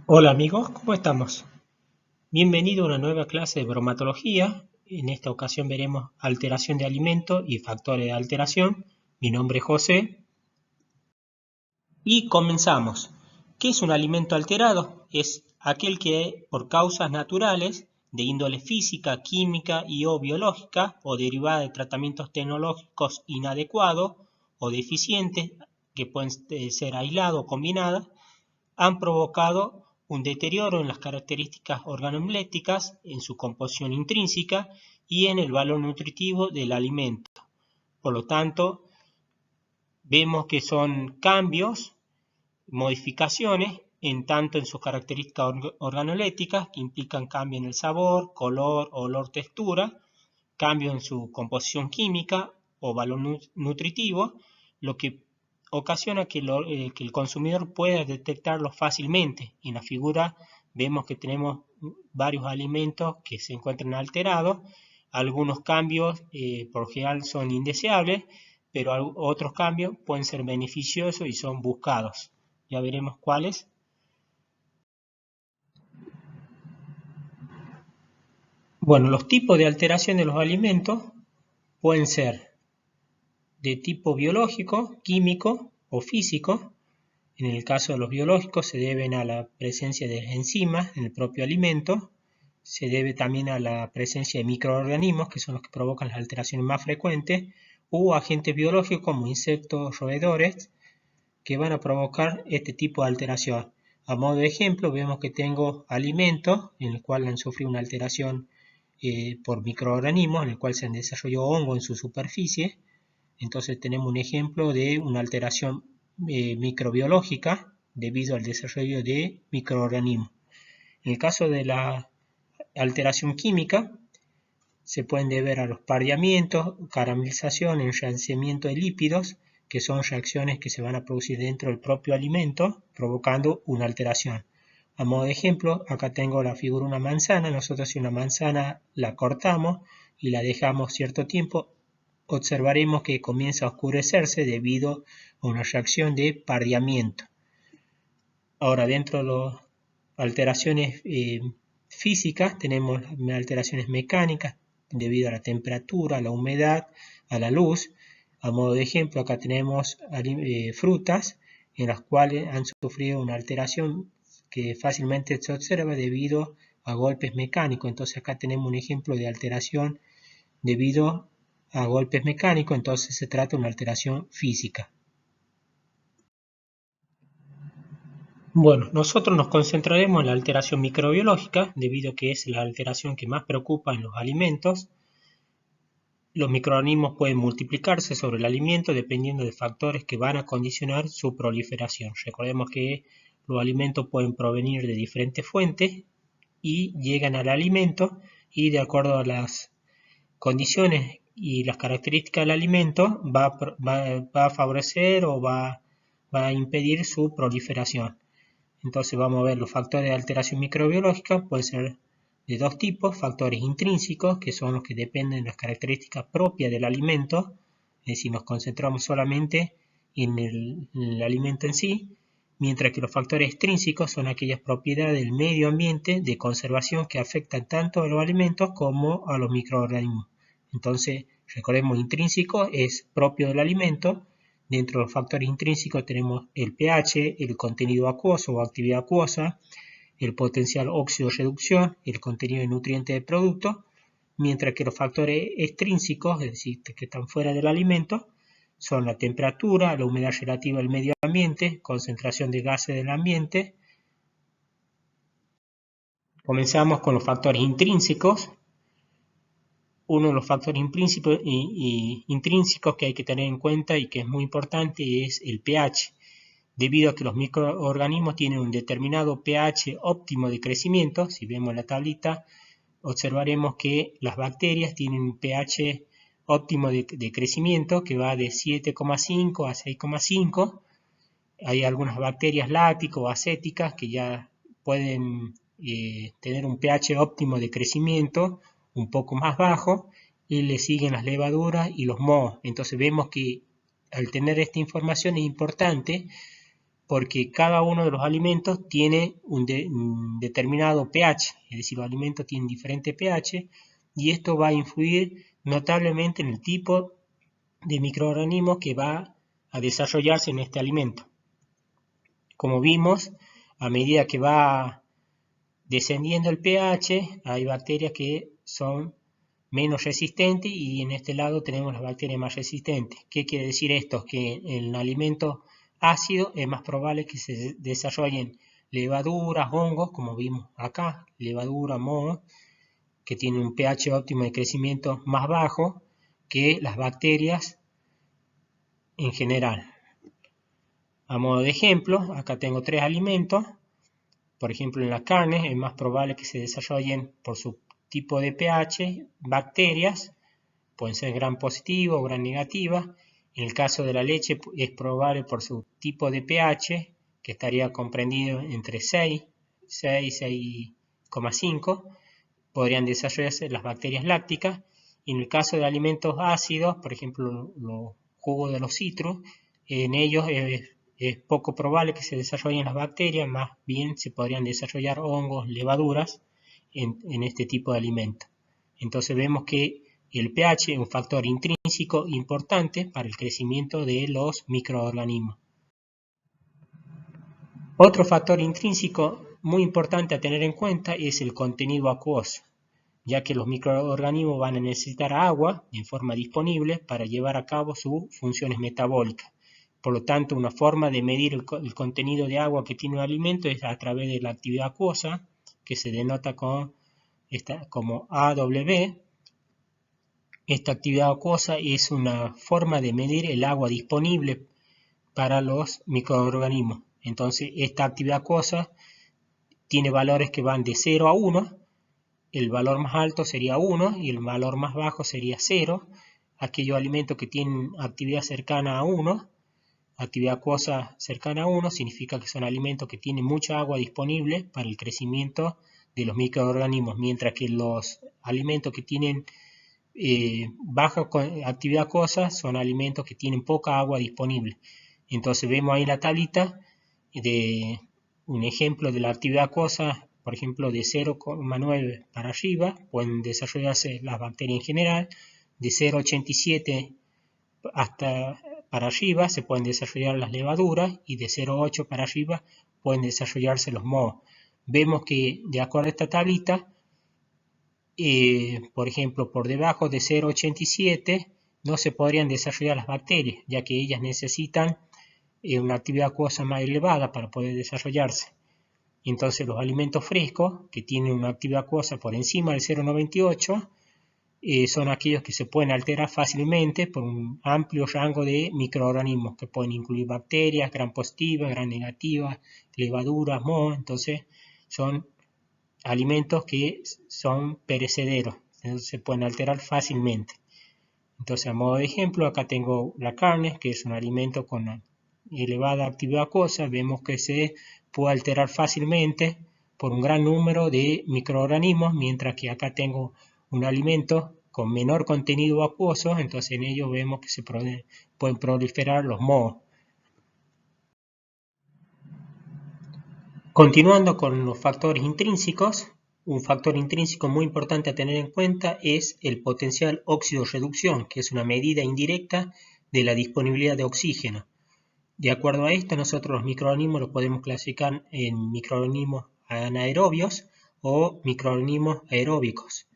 Hola amigos, ¿cómo estamos? Bienvenido a una nueva clase de bromatología. En esta ocasión veremos alteración de alimentos y factores de alteración. Mi nombre es José y comenzamos. ¿Qué es un alimento alterado? Es aquel que por causas naturales de índole física, química y o biológica o derivada de tratamientos tecnológicos inadecuados o deficientes que pueden ser aislados o combinadas han provocado un deterioro en las características organolépticas, en su composición intrínseca y en el valor nutritivo del alimento. Por lo tanto, vemos que son cambios, modificaciones, en sus características organolépticas, que implican cambio en el sabor, color, olor, textura, cambio en su composición química o valor nutritivo, lo que ocasiona que el consumidor pueda detectarlo fácilmente. En la figura vemos que tenemos varios alimentos que se encuentran alterados. Algunos cambios por lo general son indeseables, pero otros cambios pueden ser beneficiosos y son buscados. Ya veremos cuáles. Bueno, los tipos de alteración de los alimentos pueden ser de tipo biológico, químico o físico. En el caso de los biológicos se deben a la presencia de enzimas en el propio alimento, se debe también a la presencia de microorganismos, que son los que provocan las alteraciones más frecuentes, u agentes biológicos como insectos, roedores, que van a provocar este tipo de alteración. A modo de ejemplo, vemos que tengo alimentos en el cual han sufrido una alteración por microorganismos, en el cual se han desarrollado hongos en su superficie. Entonces tenemos un ejemplo de una alteración microbiológica debido al desarrollo de microorganismos. En el caso de la alteración química, se pueden deber a los pardeamientos, caramelización, enranciamiento de lípidos, que son reacciones que se van a producir dentro del propio alimento, provocando una alteración. A modo de ejemplo, acá tengo la figura de una manzana. Nosotros si una manzana la cortamos y la dejamos cierto tiempo, observaremos que comienza a oscurecerse debido a una reacción de pardeamiento. Ahora, dentro de las alteraciones físicas, tenemos alteraciones mecánicas debido a la temperatura, a la humedad, a la luz. A modo de ejemplo, acá tenemos frutas en las cuales han sufrido una alteración que fácilmente se observa debido a golpes mecánicos. Entonces acá tenemos un ejemplo de alteración debido a golpes mecánicos, entonces se trata de una alteración física. Bueno, nosotros nos concentraremos en la alteración microbiológica, debido a que es la alteración que más preocupa en los alimentos. Los microorganismos pueden multiplicarse sobre el alimento dependiendo de factores que van a condicionar su proliferación. Recordemos que los alimentos pueden provenir de diferentes fuentes y llegan al alimento y de acuerdo a las condiciones y las características del alimento va a favorecer o va a impedir su proliferación. Entonces vamos a ver los factores de alteración microbiológica, pueden ser de dos tipos: factores intrínsecos, que son los que dependen de las características propias del alimento, es decir, nos concentramos solamente en el alimento en sí, mientras que los factores extrínsecos son aquellas propiedades del medio ambiente de conservación que afectan tanto a los alimentos como a los microorganismos. Entonces, recordemos, intrínseco es propio del alimento. Dentro de los factores intrínsecos tenemos el pH, el contenido acuoso o actividad acuosa, el potencial óxido-reducción, el contenido de nutrientes del producto, mientras que los factores extrínsecos, es decir, que están fuera del alimento, son la temperatura, la humedad relativa del medio ambiente, concentración de gases del ambiente. Comenzamos con los factores intrínsecos. Uno de los factores intrínsecos que hay que tener en cuenta y que es muy importante es el pH, debido a que los microorganismos tienen un determinado pH óptimo de crecimiento. Si vemos la tablita, observaremos que las bacterias tienen un pH óptimo de crecimiento que va de 7,5 a 6,5. Hay algunas bacterias lácticas o acéticas que ya pueden tener un pH óptimo de crecimiento un poco más bajo, y le siguen las levaduras y los mohos. Entonces vemos que al tener esta información es importante porque cada uno de los alimentos tiene un determinado pH, es decir, los alimentos tienen diferente pH y esto va a influir notablemente en el tipo de microorganismo que va a desarrollarse en este alimento. Como vimos, a medida que va descendiendo el pH, hay bacterias que son menos resistentes y en este lado tenemos las bacterias más resistentes. ¿Qué quiere decir esto? Que en el alimento ácido es más probable que se desarrollen levaduras, hongos, como vimos acá, levadura, moho, que tienen un pH óptimo de crecimiento más bajo que las bacterias en general. A modo de ejemplo, acá tengo 3 alimentos. Por ejemplo, en la carne es más probable que se desarrollen por su tipo de pH bacterias, pueden ser gram positivo o gram negativa. En el caso de la leche es probable por su tipo de pH, que estaría comprendido entre 6, 6,5, podrían desarrollarse las bacterias lácticas. Y en el caso de alimentos ácidos, por ejemplo, los jugos de los citrus, en ellos es poco probable que se desarrollen las bacterias, más bien se podrían desarrollar hongos, levaduras en este tipo de alimentos. Entonces vemos que el pH es un factor intrínseco importante para el crecimiento de los microorganismos. Otro factor intrínseco muy importante a tener en cuenta es el contenido acuoso, ya que los microorganismos van a necesitar agua en forma disponible para llevar a cabo sus funciones metabólicas. Por lo tanto, una forma de medir el contenido de agua que tiene un alimento es a través de la actividad acuosa, que se denota como AW. Esta actividad acuosa es una forma de medir el agua disponible para los microorganismos. Entonces, esta actividad acuosa tiene valores que van de 0 a 1. El valor más alto sería 1 y el valor más bajo sería 0. Aquellos alimentos que tienen actividad cercana a 1, actividad acuosa cercana a 1, significa que son alimentos que tienen mucha agua disponible para el crecimiento de los microorganismos, mientras que los alimentos que tienen baja actividad acuosa son alimentos que tienen poca agua disponible. Entonces vemos ahí la tablita de un ejemplo de la actividad acuosa, por ejemplo de 0,9 para arriba pueden desarrollarse las bacterias en general, de 0,87 hasta para arriba se pueden desarrollar las levaduras y de 0,8 para arriba pueden desarrollarse los mohos. Vemos que de acuerdo a esta tablita, por ejemplo, por debajo de 0,87 no se podrían desarrollar las bacterias, ya que ellas necesitan una actividad acuosa más elevada para poder desarrollarse. Entonces los alimentos frescos, que tienen una actividad acuosa por encima del 0,98, son aquellos que se pueden alterar fácilmente por un amplio rango de microorganismos, que pueden incluir bacterias, gram positivas, gram negativas, levaduras, moho. Entonces son alimentos que son perecederos, entonces se pueden alterar fácilmente. Entonces, a modo de ejemplo, acá tengo la carne, que es un alimento con elevada actividad acuosa. Vemos que se puede alterar fácilmente por un gran número de microorganismos, mientras que acá tengo un alimento con menor contenido acuoso, entonces en ello vemos que se pueden proliferar los mohos. Continuando con los factores intrínsecos, un factor intrínseco muy importante a tener en cuenta es el potencial óxido-reducción, que es una medida indirecta de la disponibilidad de oxígeno. De acuerdo a esto, nosotros los microorganismos los podemos clasificar en microorganismos anaerobios o microorganismos aeróbicos.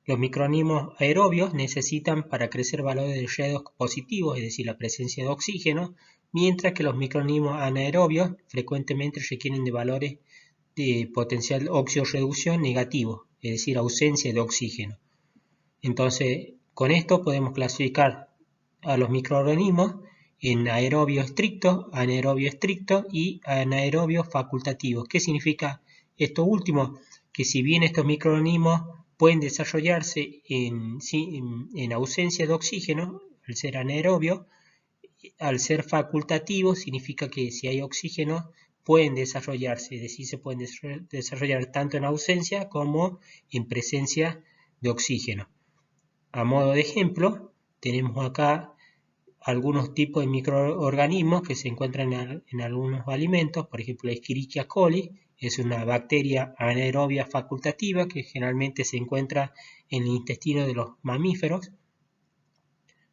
Los microorganismos aerobios necesitan para crecer valores de redox positivos, es decir, la presencia de oxígeno, mientras que los microorganismos anaerobios frecuentemente requieren de valores de potencial óxido-reducción negativo, es decir, ausencia de oxígeno. Entonces, con esto podemos clasificar a los microorganismos en aerobio estricto, anaerobio estricto y anaerobio facultativo. ¿Qué significa esto último? Que si bien estos microorganismos pueden desarrollarse en ausencia de oxígeno, al ser anaerobio, al ser facultativo significa que si hay oxígeno pueden desarrollarse, es decir, se pueden desarrollar tanto en ausencia como en presencia de oxígeno. A modo de ejemplo, tenemos acá algunos tipos de microorganismos que se encuentran en algunos alimentos, por ejemplo, la Escherichia coli es una bacteria anaerobia facultativa que generalmente se encuentra en el intestino de los mamíferos.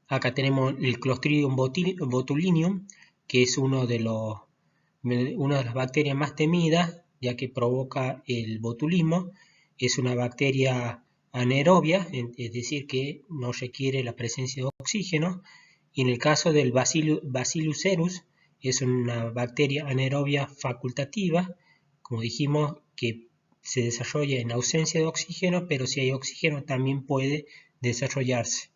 Acá tenemos el Clostridium botulinum, que es una de las bacterias más temidas, ya que provoca el botulismo. Es una bacteria anaerobia, es decir, que no requiere la presencia de oxígeno. Y en el caso del Bacillus cereus, es una bacteria anaerobia facultativa, como dijimos, que se desarrolla en ausencia de oxígeno, pero si hay oxígeno también puede desarrollarse.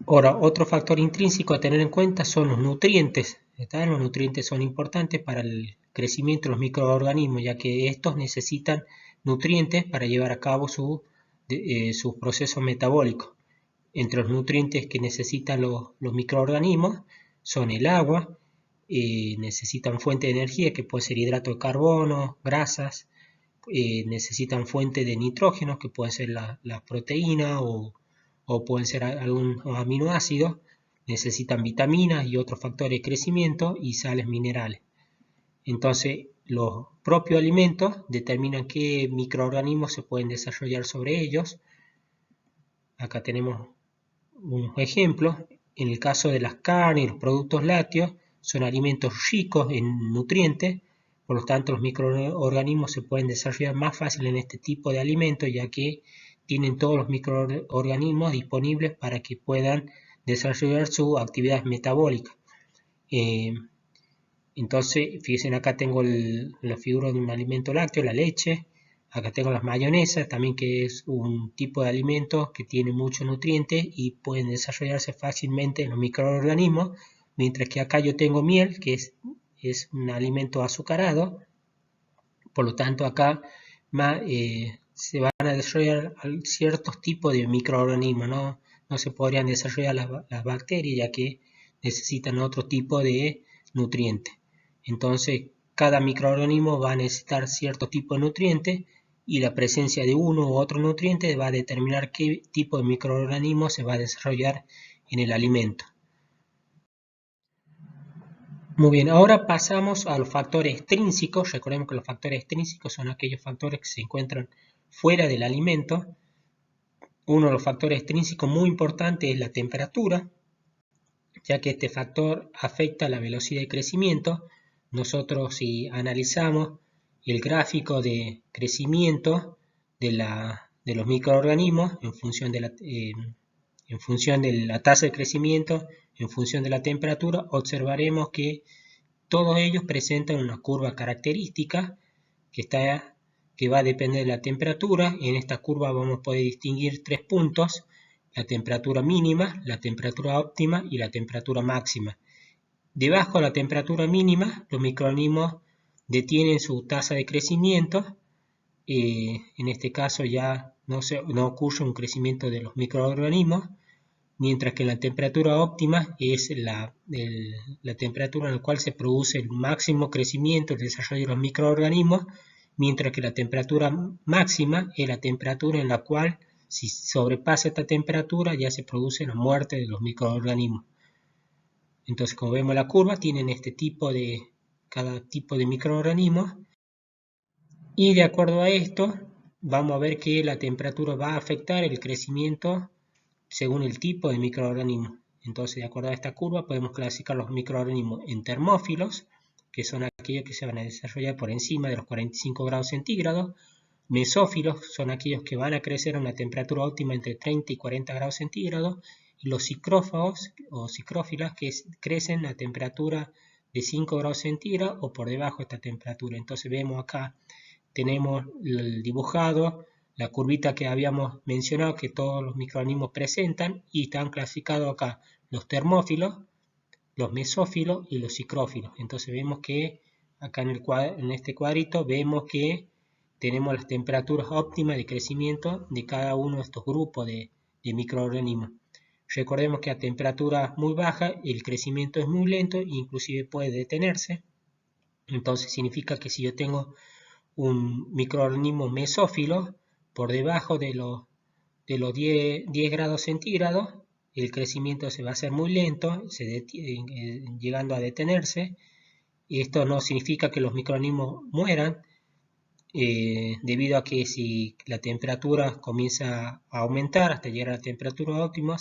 Ahora, otro factor intrínseco a tener en cuenta son los nutrientes. Los nutrientes son importantes para el crecimiento de los microorganismos, ya que estos necesitan nutrientes para llevar a cabo sus procesos metabólicos. Entre los nutrientes que necesitan los microorganismos son el agua, necesitan fuente de energía que puede ser hidrato de carbono, grasas, necesitan fuente de nitrógeno que puede ser la proteína o pueden ser algunos aminoácidos, necesitan vitaminas y otros factores de crecimiento y sales minerales. Entonces, los propios alimentos determinan qué microorganismos se pueden desarrollar sobre ellos. Acá tenemos unos ejemplos. En el caso de las carnes y los productos lácteos, son alimentos ricos en nutrientes, por lo tanto los microorganismos se pueden desarrollar más fácil en este tipo de alimentos, ya que tienen todos los microorganismos disponibles para que puedan desarrollar su actividad metabólica. Entonces, fíjense, acá tengo la figura de un alimento lácteo, la leche. Acá tengo las mayonesas, también, que es un tipo de alimento que tiene muchos nutrientes y pueden desarrollarse fácilmente en los microorganismos, mientras que acá yo tengo miel, que es un alimento azucarado. Por lo tanto, acá se van a desarrollar ciertos tipos de microorganismos, no se podrían desarrollar las bacterias, ya que necesitan otro tipo de nutrientes. Entonces, cada microorganismo va a necesitar cierto tipo de nutrientes y la presencia de uno u otro nutriente va a determinar qué tipo de microorganismo se va a desarrollar en el alimento. Muy bien, ahora pasamos a los factores extrínsecos. Recordemos que los factores extrínsecos son aquellos factores que se encuentran fuera del alimento. Uno de los factores extrínsecos muy importantes es la temperatura, ya que este factor afecta la velocidad de crecimiento. Nosotros, si analizamos el gráfico de crecimiento de los microorganismos en función de la tasa de crecimiento, en función de la temperatura, observaremos que todos ellos presentan una curva característica que va a depender de la temperatura. En esta curva vamos a poder distinguir 3 puntos: la temperatura mínima, la temperatura óptima y la temperatura máxima. Debajo de la temperatura mínima, los microorganismos detienen su tasa de crecimiento. En este caso ya no ocurre un crecimiento de los microorganismos, mientras que la temperatura óptima es la temperatura en la cual se produce el máximo crecimiento, el desarrollo de los microorganismos, mientras que la temperatura máxima es la temperatura en la cual, si sobrepasa esta temperatura, ya se produce la muerte de los microorganismos. Entonces, como vemos la curva, tienen cada tipo de microorganismos, y de acuerdo a esto, vamos a ver que la temperatura va a afectar el crecimiento según el tipo de microorganismo. Entonces, de acuerdo a esta curva, podemos clasificar los microorganismos en termófilos, que son aquellos que se van a desarrollar por encima de los 45 grados centígrados. Mesófilos son aquellos que van a crecer a una temperatura óptima entre 30 y 40 grados centígrados. Y los psicrófagos o psicrófilas, que crecen a temperatura de 5 grados centígrados o por debajo de esta temperatura. Entonces vemos acá, tenemos el dibujado, la curvita que habíamos mencionado, que todos los microorganismos presentan, y están clasificados acá los termófilos, los mesófilos y los psicrófilos. Entonces vemos que acá en este cuadrito vemos que tenemos las temperaturas óptimas de crecimiento de cada uno de estos grupos de microorganismos. Recordemos que a temperatura muy baja el crecimiento es muy lento e inclusive puede detenerse. Entonces significa que si yo tengo un microorganismo mesófilo por debajo de los 10 grados centígrados, el crecimiento se va a hacer muy lento, llegando a detenerse. Esto no significa que los microorganismos mueran, debido a que si la temperatura comienza a aumentar hasta llegar a la temperatura óptima,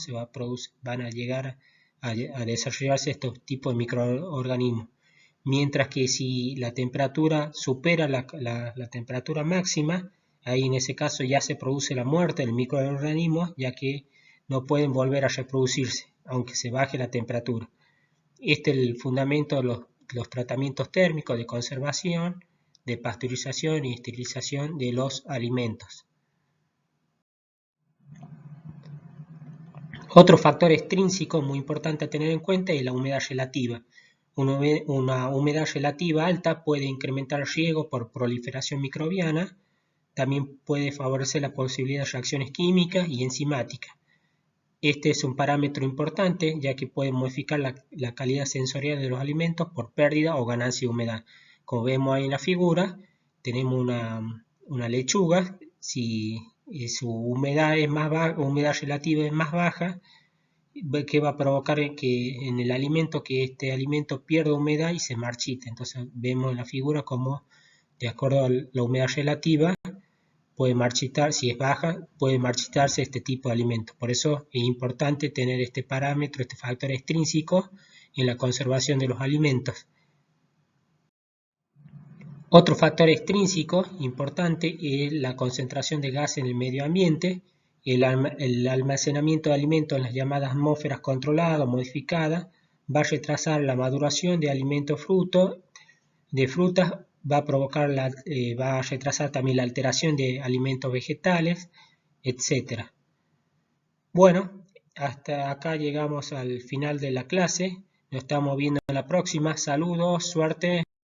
van a llegar a desarrollarse estos tipos de microorganismos. Mientras que si la temperatura supera la temperatura máxima, ahí en ese caso ya se produce la muerte del microorganismo, ya que no pueden volver a reproducirse, aunque se baje la temperatura. Este es el fundamento de los tratamientos térmicos de conservación, de pasteurización y esterilización de los alimentos. Otro factor extrínseco muy importante a tener en cuenta es la humedad relativa. Una humedad relativa alta puede incrementar el riesgo por proliferación microbiana, también puede favorecer la posibilidad de reacciones químicas y enzimáticas. Este es un parámetro importante, ya que puede modificar la calidad sensorial de los alimentos por pérdida o ganancia de humedad. Como vemos ahí en la figura, tenemos una lechuga. Si su humedad relativa es más baja, que va a provocar que en el alimento, que este alimento pierda humedad y se marchite. Entonces vemos en la figura como, de acuerdo a la humedad relativa, puede marchitar, si es baja, puede marchitarse este tipo de alimento. Por eso es importante tener este parámetro, este factor extrínseco en la conservación de los alimentos. Otro factor extrínseco importante es la concentración de gas en el medio ambiente. El almacenamiento de alimentos en las llamadas atmósferas controladas o modificadas va a retrasar la maduración de alimentos de frutas, va a retrasar también la alteración de alimentos vegetales, etc. Bueno, hasta acá llegamos al final de la clase. Nos estamos viendo en la próxima. Saludos, suerte.